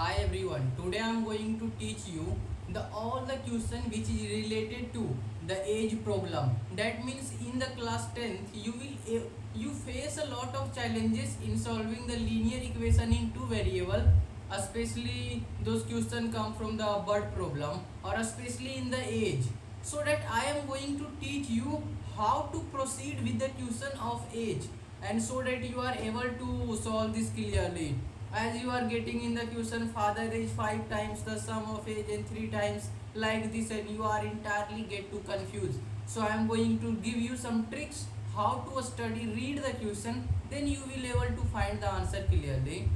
Hi everyone. Today I am going to teach you the all the question which is related to the age problem. That means in the class 10th you face a lot of challenges in solving the linear equation in two variable, especially those questions come from the birth problem or especially in the age. So that I am going to teach you how to proceed with the question of age, and so that you are able to solve this clearly. As you are getting in the question, father is 5 times the sum of age and 3 times like this, and you are entirely get too confused. So I am going to give you some tricks how to study, read the question, then you will able to find the answer clearly.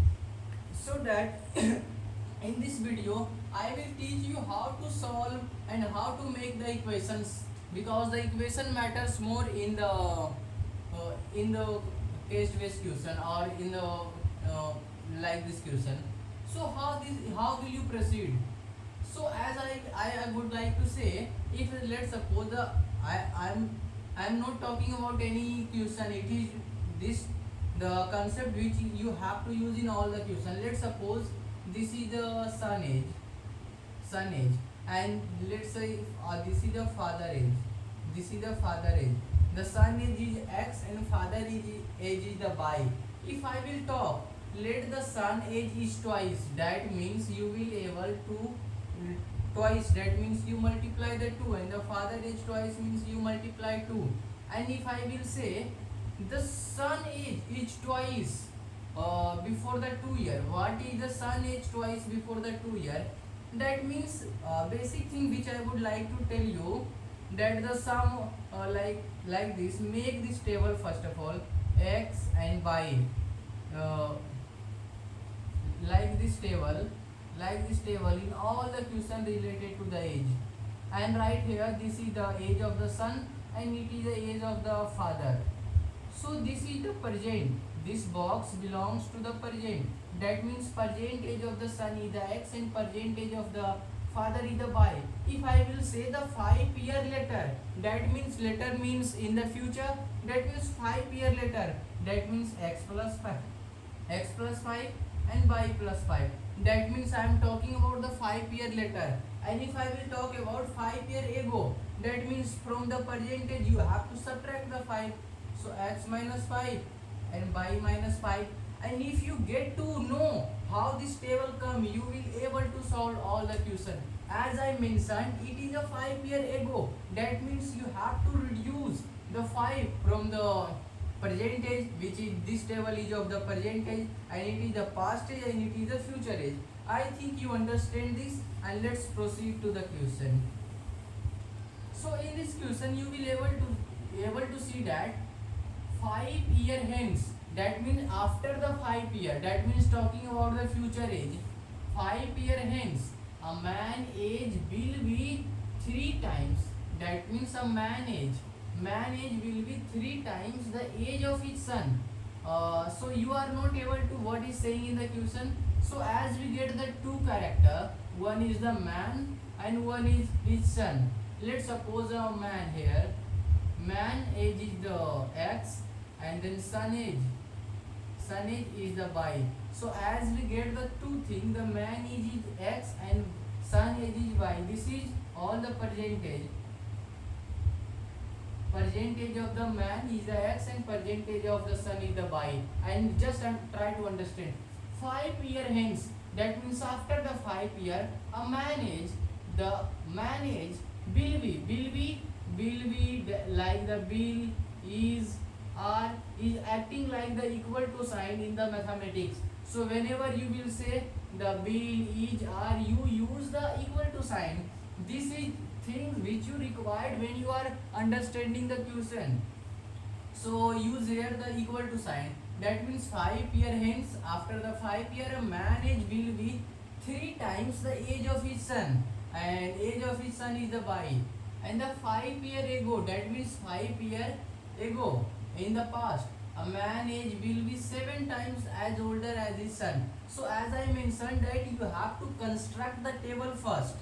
So that in this video I will teach you how to solve and how to make the equations, because the equation matters more in the case based question or in the like this question. So how will you proceed? So as I would like to say, if let's suppose I'm not talking about any question, it is this the concept which you have to use in all the question. Let's suppose this is the son age, and let's say this is the father age. This is the father age. The son age is x and father age is the y. If I will talk, let the son age is twice. That means you will able to twice. That means you multiply the two, and the father age twice means you multiply two. And if I will say the son age is twice before the 2 year. What is the son age twice before the 2 year? That means basic thing which I would like to tell you, that the sum like this. Make this table first of all, x and y, uh, like this table, in all the question related to the age. And right here, this is the age of the son and it is the age of the father. So this is the present. This box belongs to the present. That means present age of the son is the x and present age of the father is the y. If I will say the 5 year later, that means later means in the future. That means 5 year later. That means x plus 5, and y plus 5. That means I am talking about the 5 year later. And if I will talk about 5 year ago, that means from the percentage you have to subtract the 5. So x minus 5 and y minus 5. And if you get to know how this table come, you will able to solve all the question. As I mentioned, it is a 5 year ago. That means you have to reduce the 5 from the percentage, which is this table is of the percentage, and it is the past age and it is the future age. I think you understand this, and let's proceed to the question. So in this question you will able to see that 5 year hence, that means after the 5 year, that means talking about the future age. 5 year hence a man age will be 3 times. That means a man age will be 3 times the age of his son. So you are not able to what is saying in the question. So as we get the two character, one is the man and one is his son. Let's suppose a man here. Man age is the x, and then son age is the y. So as we get the two things, the man age is x and son age is y. This is all the percentage. Percentage of the man is the x and percentage of the son is the y. And just try to understand. 5 year hence, that means after the 5 year, a man age, the man age will be like the will is are is acting like the equal to sign in the mathematics. So whenever you will say the will is are, you use the equal to sign. This is things which you required when you are understanding the question. So use here the equal to sign. That means 5 year hence, after the 5 year, a man age will be 3 times the age of his son, and age of his son is the y. And the 5 year ago, that means 5 year ago in the past, a man age will be 7 times as older as his son. So as I mentioned that you have to construct the table first.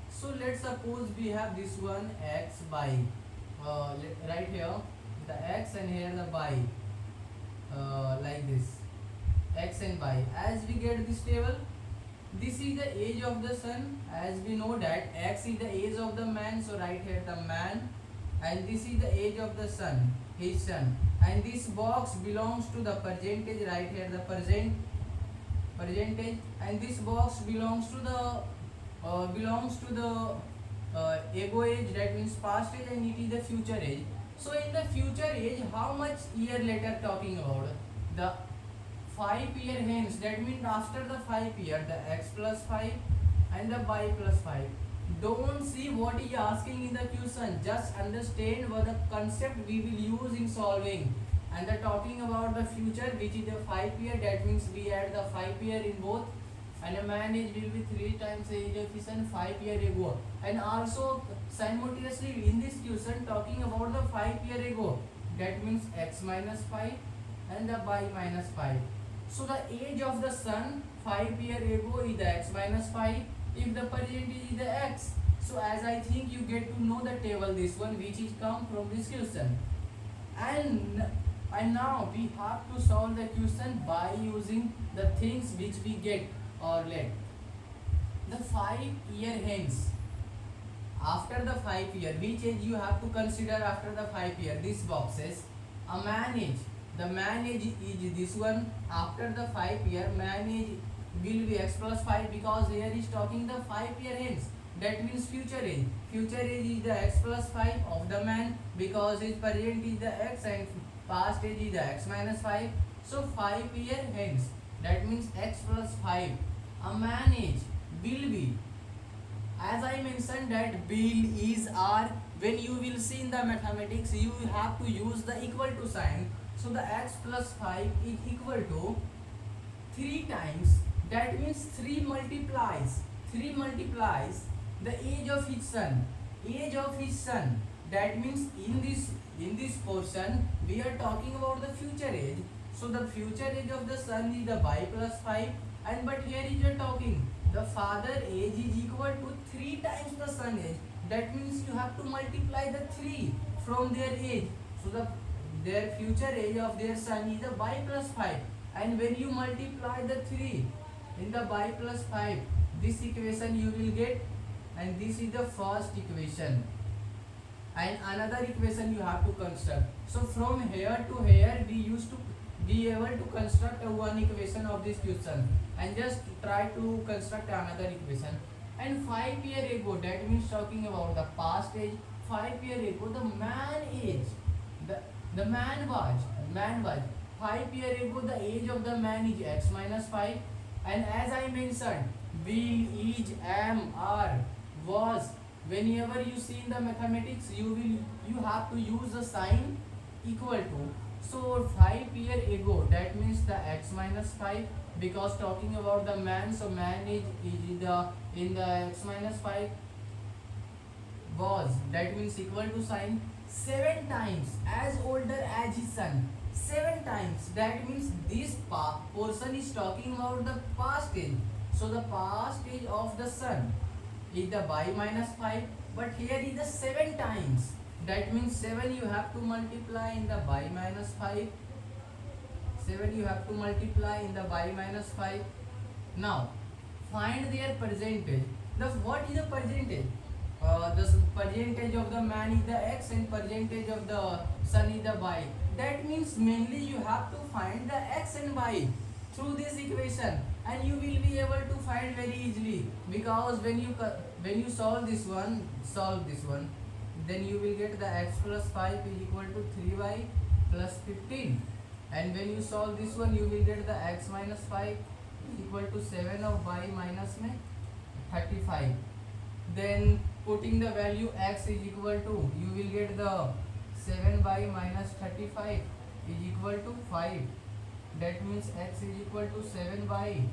So let's suppose we have this one x y, right here the x and here the y, like this, x and y. As we get this table, This is the age of the sun, as we know that x is the age of the man, so write here the man, and this is the age of the son, his son, and this box belongs to the percentage, write here the percentage, and this box belongs to the ego age, that means past age, and it is the future age. So in the future age, how much year later talking about? The 5 year hence, that means after the 5 year, the x plus 5 and the y plus 5. Don't see what he asking in the question, just understand what the concept we will use in solving. And the talking about the future, which is the 5 year, that means we add the 5 year in both, and a man age will be 3 times age of his son 5 year ago. And also simultaneously in this question talking about the 5 year ago, that means x minus 5 and the y minus 5. So the age of the sun 5 year ago is the x minus 5, if the percentage is the x. So as I think you get to know the table, this one which is come from this question. And now we have to solve the question by using the things which we get or let. The 5 year hence, after the 5 year, which age you have to consider after the 5 year? This box says a man age. The man age is this one. After the 5 year, man age will be x plus 5, because here is talking the 5 year hence. That means future age. Future age is the x plus 5 of the man, because his present is the x and past age is the x minus 5. So 5 year hence, that means x plus 5. A man age will be, as I mentioned that will is are, when you will see in the mathematics you have to use the equal to sign. So the x plus 5 is equal to 3 times, that means 3 multiplies the age of his son. Age of his son, that means in this portion we are talking about the future age. So the future age of the son is the y plus 5, and but here is you're talking the father age is equal to 3 times the son age. That means you have to multiply the 3 from their age. So their future age of their son is the y plus 5, and when you multiply the 3 in the y plus 5, this equation you will get, and this is the first equation, and another equation you have to construct. So from here to here we used to be able to construct a one equation of this question, and just try to construct another equation. And 5 year ago, that means talking about the past age. 5 year ago the man age, the man was 5 year ago, the age of the man is x minus 5, and as I mentioned will, is, am, are, was, whenever you see in the mathematics you have to use the sign equal to. So 5 year ago, that means the x minus 5, because talking about the man, so man is the in the x minus 5, was, that means equal to sign 7 times as older as his son. 7 times, that means this portion is talking about the past age. So the past age of the son is the y minus 5, but here is the 7 times, that means 7 you have to multiply in the y minus 5. 7 you have to multiply in the y minus 5. Now find their percentage. What is the percentage? The percentage of the man is the x and percentage of the son is the y. That means mainly you have to find the x and y through this equation, and you will be able to find very easily, because when you solve this one, then you will get the x plus 5 is equal to 3y plus 15, and when you solve this one you will get the x minus 5 is equal to 7 of y minus 35. Then putting the value x is equal to, you will get the 7y minus 35 is equal to 5. That means x is equal to 7y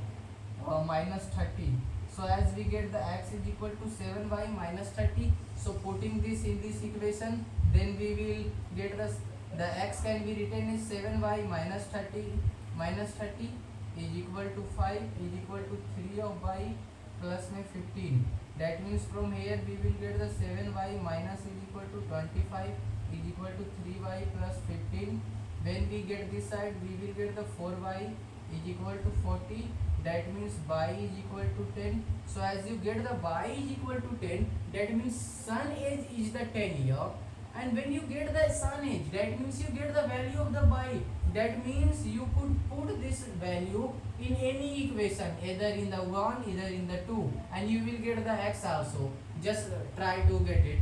minus 30. So as we get the x is equal to 7y minus 30, so putting this in this equation, then we will get the x can be written as 7y minus 30 is equal to 5 is equal to 3 of y plus 15. That means from here we will get the 7y minus is equal to 25 is equal to 3y plus 15. When we get this side, we will get the 4y is equal to 40 that means y is equal to 10. So as you get the y is equal to 10, that means sun age is the 10 year. And when you get the sun age, that means you get the value of the y. That means you could put this value in any equation, either in the 1, either in the 2, and you will get the x also. Just try to get it.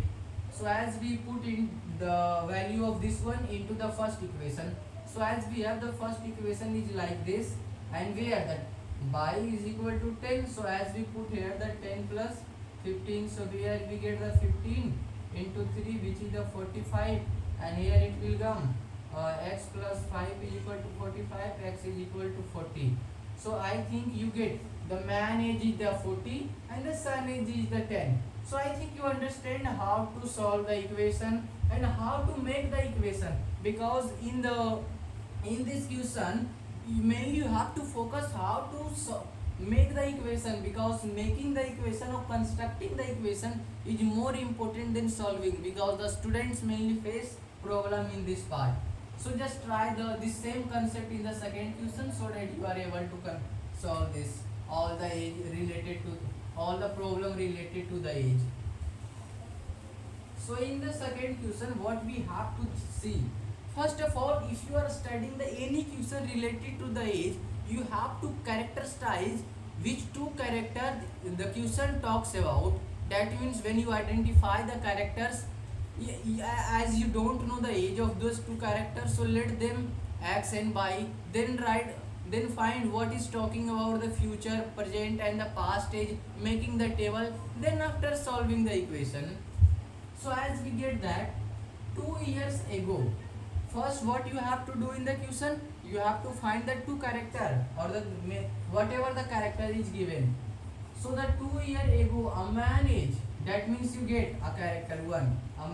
So as we put in the value of this one into the first equation, so as we have the first equation is like this, and where that y is equal to 10, so as we put here the 10 plus 15, so here we get the 15 into 3, which is the 45, and here it will come x plus 5 is equal to 45, x is equal to 40. So I think you get the man age is the 40 and the sun age is the 10. So I think you understand how to solve the equation and how to make the equation, because in this question mainly you have to focus how to make the equation, because making the equation or constructing the equation is more important than solving, because the students mainly face problem in this part. So just try this same concept in the second question, so that you are able to solve this all the age related to all the problem related to the age. So in the second question, what we have to see, first of all, if you are studying the any question related to the age, you have to characterize which two character the question talks about. That means when you identify the characters, as you don't know the age of those two characters, so let them x and y, then find what is talking about the future, present and the past age, making the table, then after solving the equation. So as we get that 2 years ago, first what you have to do in the question, you have to find the two character or the whatever the character is given. So the 2 year ago, a man age, that means you get a character 1, a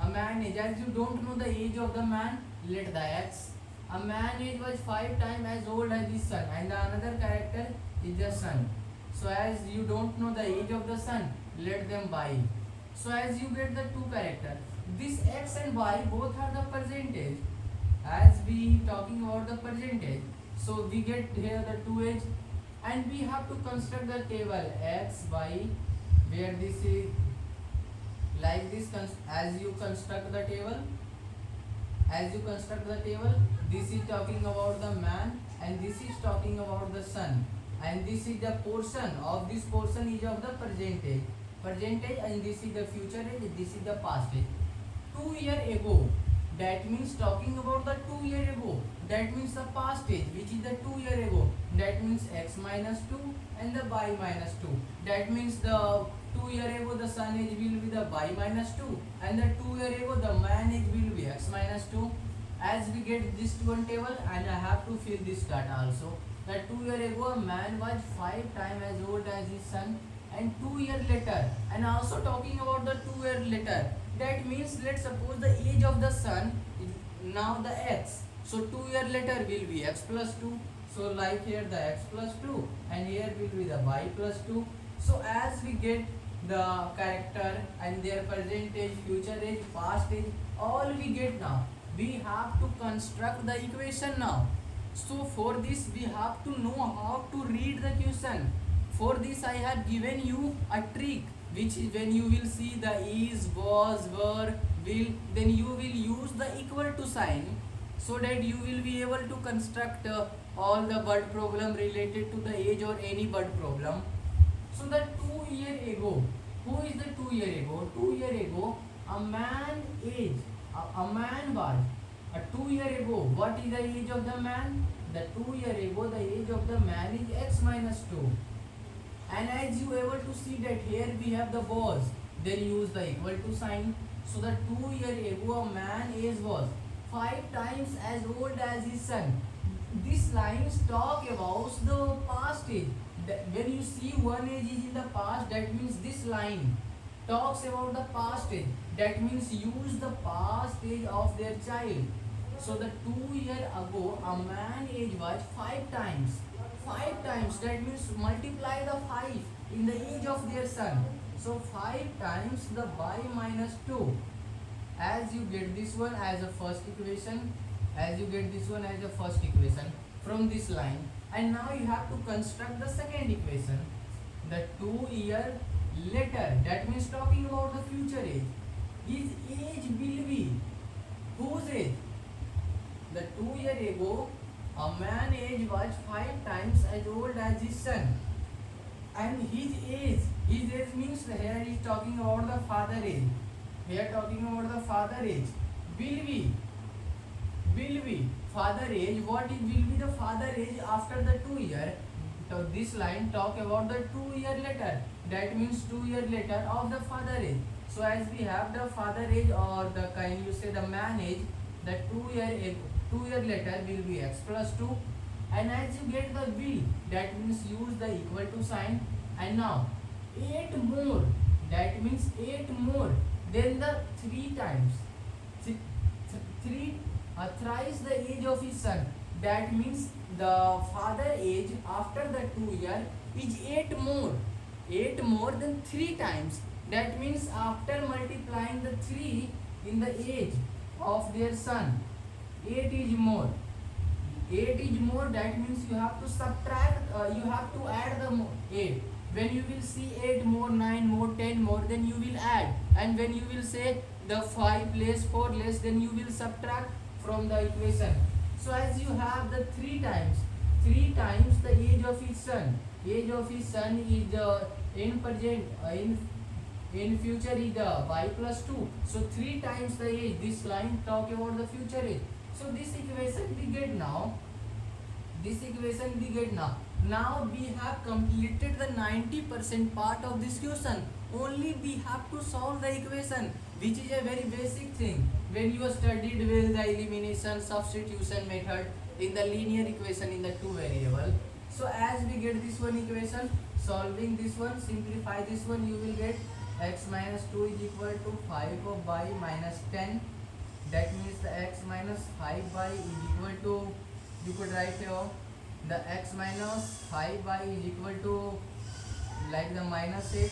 man age. As you don't know the age of the man, let the x. A man age was 5 times as old as the sun, and the another character is the sun. So as you don't know the age of the sun, let them y. So as you get the two character, this x and y both are the percentage. As we talking about the percentage, so we get here the 2 age, and we have to construct the table x, y, where this is like this. As you construct the table, this is talking about the man, and this is talking about the sun, and this is the portion of this portion is of the percentage, and this is the future age, this is the past age. 2 year ago, that means talking about the 2 year ago, that means the past age, which is the 2 year ago, that means x minus 2 and the y minus 2. That means the 2 year ago the sun age will be the y minus 2, and the 2 year ago the man age will be x minus 2. As we get this one table, and I have to fill this data also, that 2 year ago a man was 5 times as old as his son, and 2 years later, and also talking about the 2 years later, that means let's suppose the age of the sun is now the x, so 2 years later will be x plus 2. So like here the x plus 2, and here will be the y plus 2. So as we get the character and their present age, future age, past age, all we get now, we have to construct the equation now. So for this we have to know how to read the question. For this I have given you a trick, which is when you will see the is, was, were, will, then you will use the equal to sign, so that you will be able to construct all the word problem related to the age or any word problem. So the 2 year ago, who is the 2 year ago? 2 year ago, a man age, a man was, 2 year ago, what is the age of the man? The 2 year ago, the age of the man is x minus 2. And as you able to see that here we have the was, then use the equal to sign. So the 2 year ago, a man age was 5 times as old as his son. These lines talk about the past age. When you see one age is in the past, that means this line talks about the past age. That means use the past age of their child. So the 2 year ago, a man age was 5 times. 5 times, that means multiply the 5 in the age of their son. So 5 times the y minus 2. As you get this one as a first equation, from this line, And now you have to construct the second equation, the 2 year later. That means talking about the future age. His age will be, whose age? The 2 year ago, a man age was 5 times as old as his son. And his age means here is talking about the father age. Here talking about the father age. Will be father age. What is will be the father age after the 2 year? So this line talk about the 2 year later. That means 2 year later of the father age. So as we have the father age, or the kind you say the man age, the 2 year later will be x plus 2. And as you get the will, that means use the equal to sign. And now 8 more, that means 8 more, then the 3 times, thrice the age of his son. That means the father age after the 2 year is 8 more, 8 more than 3 times. That means after multiplying the 3 in the age of their son, 8 is more, 8 is more. That means you have to subtract, you have to add the 8. When you will see 8 more, 9 more, 10 more, then you will add. And when you will say the 5 less, 4 less, then you will subtract from the equation. So as you have the 3 times the age of his son. Age of his son is the in present, in future is the y plus 2. So 3 times the age. This line talk about the future age. So this equation we get now. Now we have completed the 90% part of this question. Only we have to solve the equation, which is a very basic thing. When you studied well the elimination substitution method in the linear equation in the two variable. So as we get this one equation, solving this one, simplify this one, you will get x minus 2 is equal to 5 of y minus 10. That means the x minus 5y is equal to, you could write here the x minus 5y is equal to like the minus 8.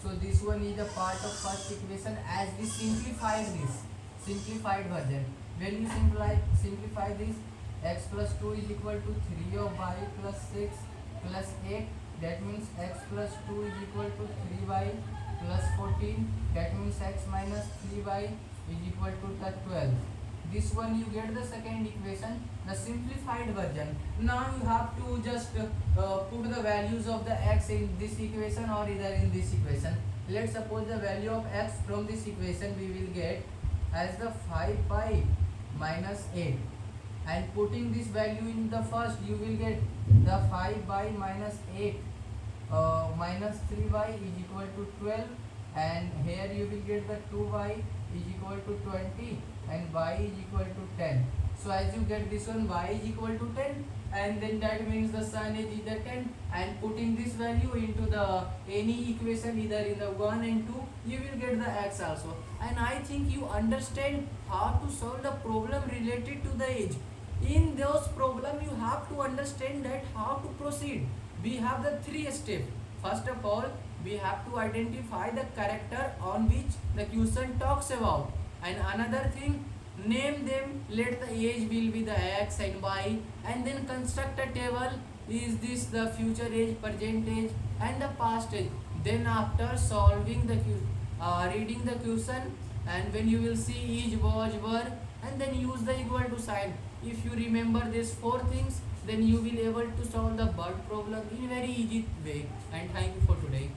So this one is a part of first equation. As we simplified this, simplified version, when you simplify this, x plus 2 is equal to 3 of y plus 6 plus 8. That means x plus 2 is equal to 3y plus 14. That means x minus 3y is equal to 12. This one you get the second equation, the simplified version. Now you have to just put the values of the x in this equation or either in this equation. Let's suppose the value of x from this equation we will get as the 5 pi minus 8. And putting this value in the first, you will get the 5 by minus 8 minus 3y is equal to 12. And here you will get the 2y is equal to 20 and y is equal to 10. So as you get this one, y is equal to 10, and then that means the son age is the 10, and putting this value into the any equation either in the 1 and 2, you will get the x also. And I think you understand how to solve the problem related to the age. In those problem you have to understand that how to proceed. We have the 3 steps. First of all, we have to identify the character on which the question talks about, and another thing, name them, let the age will be the x and y, and then construct a table. Is this the future age, present age and the past age? Then after solving the reading the question, and when you will see is, was, were, and then use the equal to sign. If you remember these 4 things, then you will able to solve the word problem in very easy way. And thank you for today.